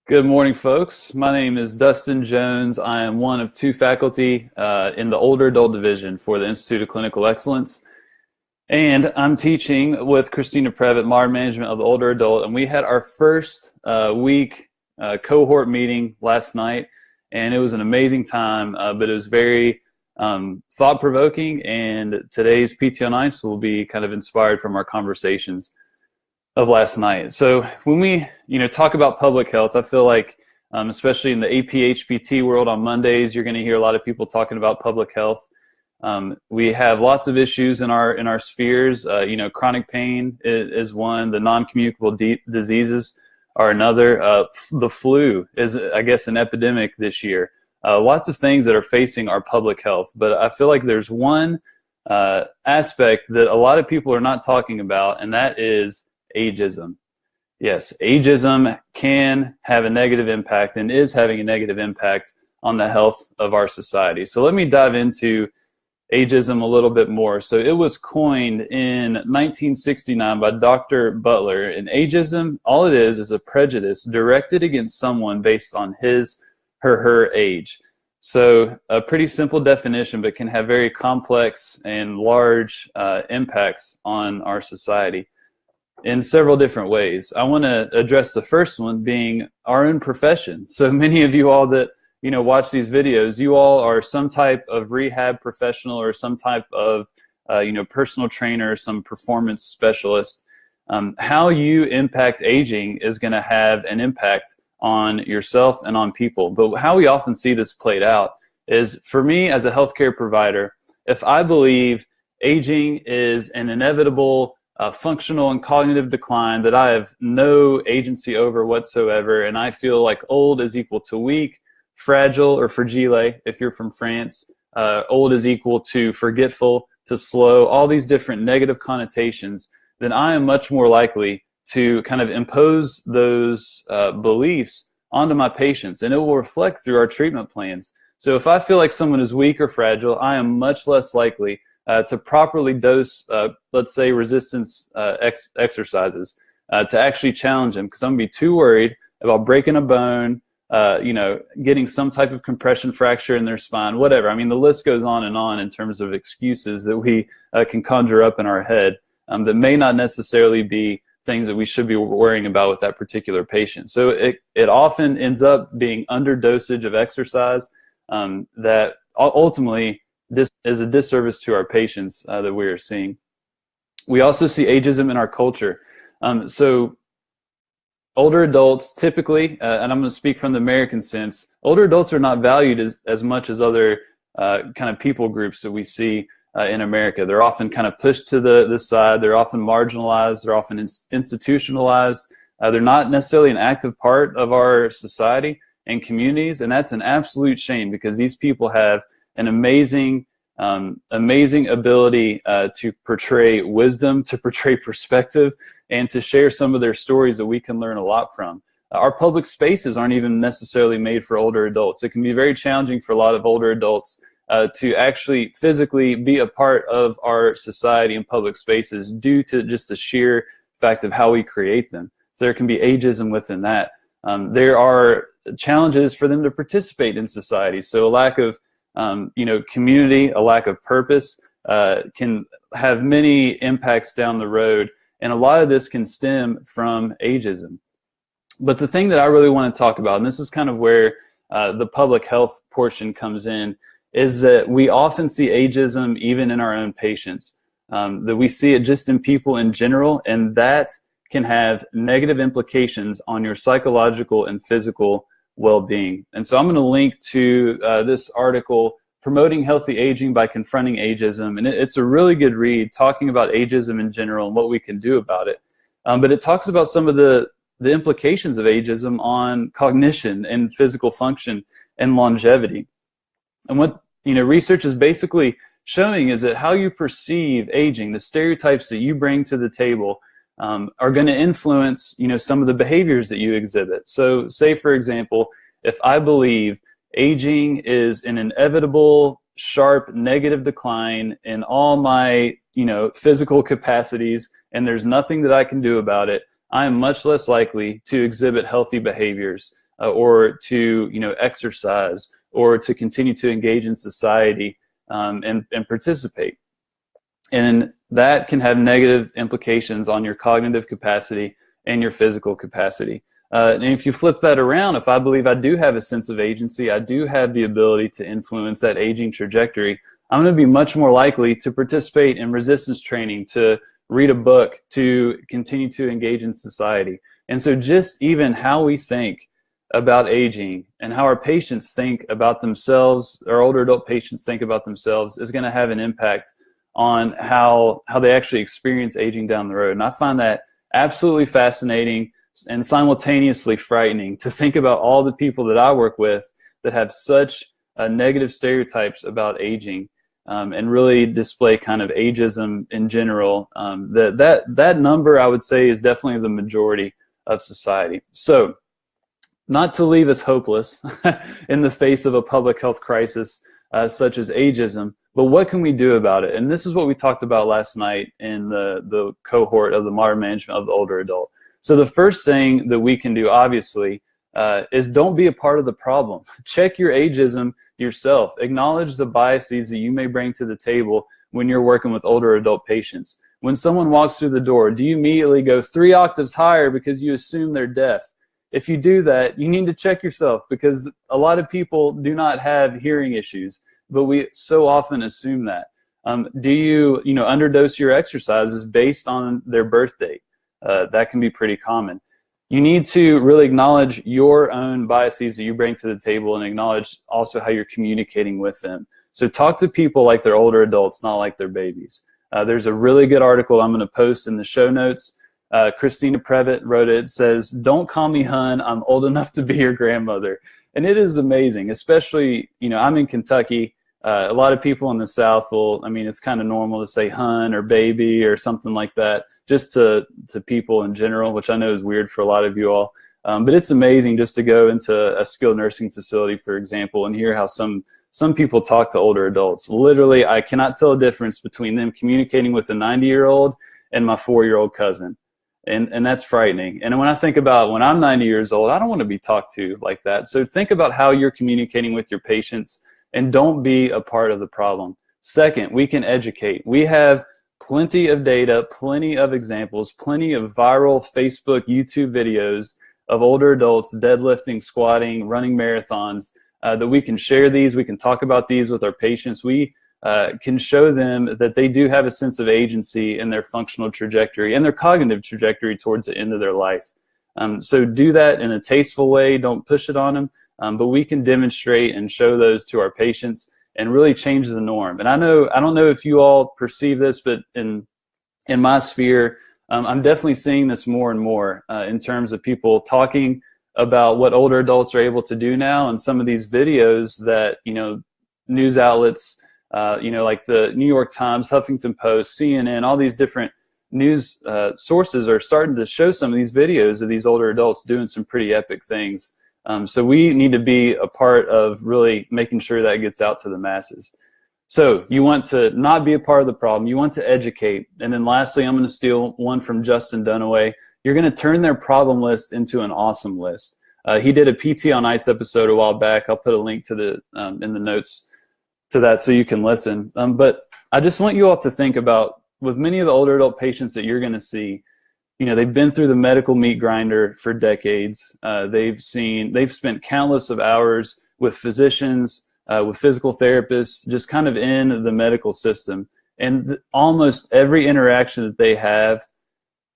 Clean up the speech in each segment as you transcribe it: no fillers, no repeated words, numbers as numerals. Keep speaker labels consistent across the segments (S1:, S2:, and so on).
S1: Good morning, folks. My name is Dustin Jones. I am one of two faculty in the Older Adult Division for the Institute of Clinical Excellence. And I'm teaching with Christina Previtt, Modern Management of the Older Adult. And we had our first week cohort meeting last night. And it was an amazing time, but it was very thought-provoking. And today's PT on Ice will be kind of inspired from our conversations of last night. So when we, talk about public health, I feel like, especially in the APHPT world on Mondays, you're going to hear a lot of people talking about public health. We have lots of issues in our spheres. Chronic pain is one. The non-communicable diseases are another. The flu is, I guess, an epidemic this year. Lots of things that are facing our public health. But I feel like there's one aspect that a lot of people are not talking about, and that is ageism. Yes, ageism can have a negative impact and is having a negative impact on the health of our society. So let me dive into ageism a little bit more. So it was coined in 1969 by Dr. Butler, and ageism, all it is a prejudice directed against someone based on his, her age. So a pretty simple definition, but can have very complex and large impacts on our society in several different ways. I want to address the first one being our own profession. So many of you all that watch these videos, you all are some type of rehab professional or some type of personal trainer, some performance specialist. How you impact aging is going to have an impact on yourself and on people. But how we often see this played out is, for me as a healthcare provider, if I believe aging is an inevitable functional and cognitive decline that I have no agency over whatsoever, and I feel like old is equal to weak, fragile, or fragile if you're from France, old is equal to forgetful, to slow, all these different negative connotations, then I am much more likely to kind of impose those beliefs onto my patients, and it will reflect through our treatment plans. So if I feel like someone is weak or fragile, I am much less likely to properly dose, let's say, resistance exercises, to actually challenge them, because I'm going to be too worried about breaking a bone, getting some type of compression fracture in their spine, whatever. I mean, the list goes on and on in terms of excuses that we can conjure up in our head that may not necessarily be things that we should be worrying about with that particular patient. So it often ends up being underdosage of exercise that ultimately this is a disservice to our patients that we are seeing. We also see ageism in our culture. So older adults typically, and I'm going to speak from the American sense, older adults are not valued as much as other kind of people groups that we see in America. They're often kind of pushed to the side. They're often marginalized. They're often institutionalized. They're not necessarily an active part of our society and communities, and that's an absolute shame, because these people have an amazing ability to portray wisdom, to portray perspective, and to share some of their stories that we can learn a lot from. Our public spaces aren't even necessarily made for older adults. It can be very challenging for a lot of older adults to actually physically be a part of our society and public spaces due to just the sheer fact of how we create them. So there can be ageism within that. There are challenges for them to participate in society. So a lack of community, a lack of purpose can have many impacts down the road. And a lot of this can stem from ageism. But the thing that I really want to talk about, and this is kind of where the public health portion comes in, is that we often see ageism even in our own patients, that we see it just in people in general, and that can have negative implications on your psychological and physical well-being. And so I'm going to link to this article, Promoting Healthy Aging by Confronting Ageism. And it's a really good read talking about ageism in general and what we can do about it. But it talks about some of the implications of ageism on cognition and physical function and longevity. And what research is basically showing is that how you perceive aging, the stereotypes that you bring to the table, are going to influence, some of the behaviors that you exhibit. So say, for example, if I believe aging is an inevitable, sharp, negative decline in all my, physical capacities, and there's nothing that I can do about it, I am much less likely to exhibit healthy behaviors. or to, exercise, or to continue to engage in society, and participate. And that can have negative implications on your cognitive capacity and your physical capacity. And if you flip that around, if I believe I do have a sense of agency, I do have the ability to influence that aging trajectory, I'm going to be much more likely to participate in resistance training, to read a book, to continue to engage in society. And so just even how we think about aging and how our patients think about themselves, our older adult patients think about themselves, is going to have an impact on how they actually experience aging down the road. And I find that absolutely fascinating and simultaneously frightening to think about all the people that I work with that have such negative stereotypes about aging, and really display kind of ageism in general. That number, I would say, is definitely the majority of society. So, not to leave us hopeless in the face of a public health crisis such as ageism, but what can we do about it? And this is what we talked about last night in the cohort of the Modern Management of the Older Adult. So the first thing that we can do, obviously, is don't be a part of the problem. Check your ageism yourself. Acknowledge the biases that you may bring to the table when you're working with older adult patients. When someone walks through the door, do you immediately go 3 octaves higher because you assume they're deaf? If you do that, you need to check yourself, because a lot of people do not have hearing issues, but we so often assume that. Do you underdose your exercises based on their birth date? That can be pretty common. You need to really acknowledge your own biases that you bring to the table, and acknowledge also how you're communicating with them. So talk to people like they're older adults, not like they're babies. There's a really good article I'm going to post in the show notes. Christina Previtt wrote it. It says, "Don't call me hun, I'm old enough to be your grandmother." And it is amazing, especially, I'm in Kentucky. A lot of people in the South it's kind of normal to say hun or baby or something like that, just to people in general, which I know is weird for a lot of you all. But it's amazing just to go into a skilled nursing facility, for example, and hear how some people talk to older adults. Literally, I cannot tell a difference between them communicating with a 90-year-old and my 4-year-old cousin. And that's frightening. And when I think about when I'm 90 years old, I don't want to be talked to like that. So think about how you're communicating with your patients, and don't be a part of the problem. Second, we can educate. We have plenty of data, plenty of examples, plenty of viral Facebook, YouTube videos of older adults deadlifting, squatting, running marathons, that we can share these. We can talk about these with our patients. We can show them that they do have a sense of agency in their functional trajectory and their cognitive trajectory towards the end of their life. So do that in a tasteful way. Don't push it on them. But we can demonstrate and show those to our patients and really change the norm. And I don't know if you all perceive this, but in my sphere, I'm definitely seeing this more and more in terms of people talking about what older adults are able to do now, and some of these videos that news outlets, like the New York Times, Huffington Post, CNN, all these different news sources are starting to show some of these videos of these older adults doing some pretty epic things. So we need to be a part of really making sure that gets out to the masses. So you want to not be a part of the problem. You want to educate. And then lastly, I'm going to steal one from Justin Dunaway. You're going to turn their problem list into an awesome list. He did a PT on Ice episode a while back. I'll put a link to in the notes to that so you can listen. But I just want you all to think about, with many of the older adult patients that you're going to see, they've been through the medical meat grinder for decades. They've spent countless of hours with physicians, with physical therapists, just kind of in the medical system. And almost every interaction that they have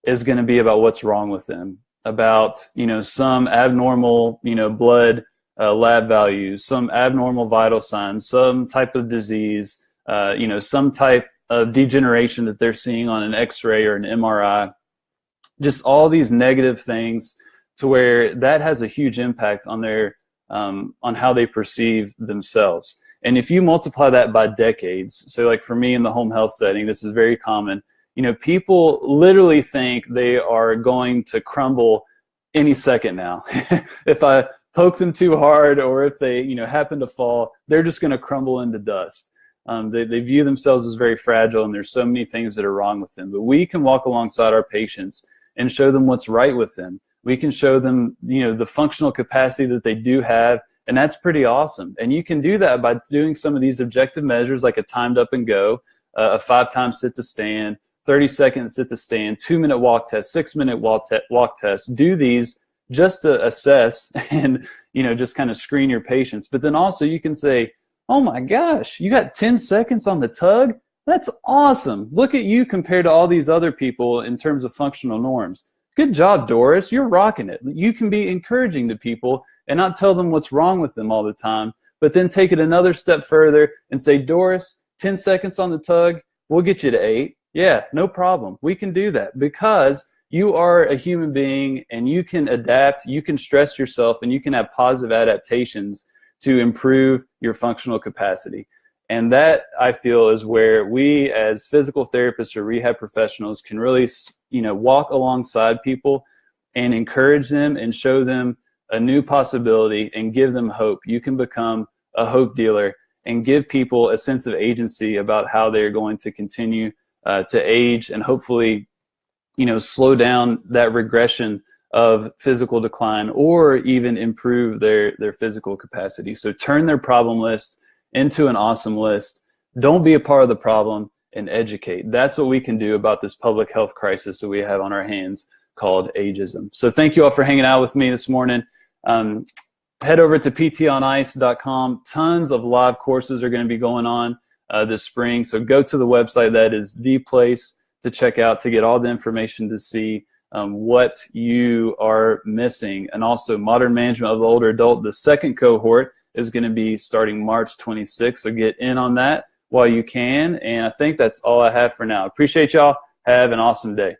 S1: is going to be about what's wrong with them, about, some abnormal, blood lab values, some abnormal vital signs, some type of disease, some type of degeneration that they're seeing on an X-ray or an MRI. Just all these negative things, to where that has a huge impact on their on how they perceive themselves. And if you multiply that by decades, so like for me in the home health setting, this is very common. People literally think they are going to crumble any second now. If I poke them too hard, or if they happen to fall, they're just going to crumble into dust. They view themselves as very fragile, and there's so many things that are wrong with them. But we can walk alongside our patients and show them what's right with them. We can show them, the functional capacity that they do have, and that's pretty awesome. And you can do that by doing some of these objective measures, like a timed up and go, a 5-time sit to stand, 30-second sit to stand, 2-minute walk test, 6-minute walk test. Do these just to assess and, just kind of screen your patients. But then also you can say, oh my gosh, you got 10 seconds on the tug? That's awesome. Look at you compared to all these other people in terms of functional norms. Good job, Doris. You're rocking it. You can be encouraging to people and not tell them what's wrong with them all the time, but then take it another step further and say, Doris, 10 seconds on the tug, we'll get you to 8. Yeah, no problem. We can do that because you are a human being and you can adapt, you can stress yourself, and you can have positive adaptations to improve your functional capacity. And that, I feel, is where we as physical therapists or rehab professionals can really, walk alongside people and encourage them and show them a new possibility and give them hope. You can become a hope dealer and give people a sense of agency about how they're going to continue to age and hopefully, slow down that regression of physical decline or even improve their physical capacity. So turn their problem list into an awesome list. Don't be a part of the problem, and educate. That's what we can do about this public health crisis that we have on our hands called ageism. So thank you all for hanging out with me this morning. Head over to ptonice.com. Tons of live courses are going to be going on this spring. So go to the website. That is the place to check out to get all the information to see what you are missing. And also Modern Management of the Older Adult, the second cohort, is going to be starting March 26th. So get in on that while you can. And I think that's all I have for now. Appreciate y'all. Have an awesome day.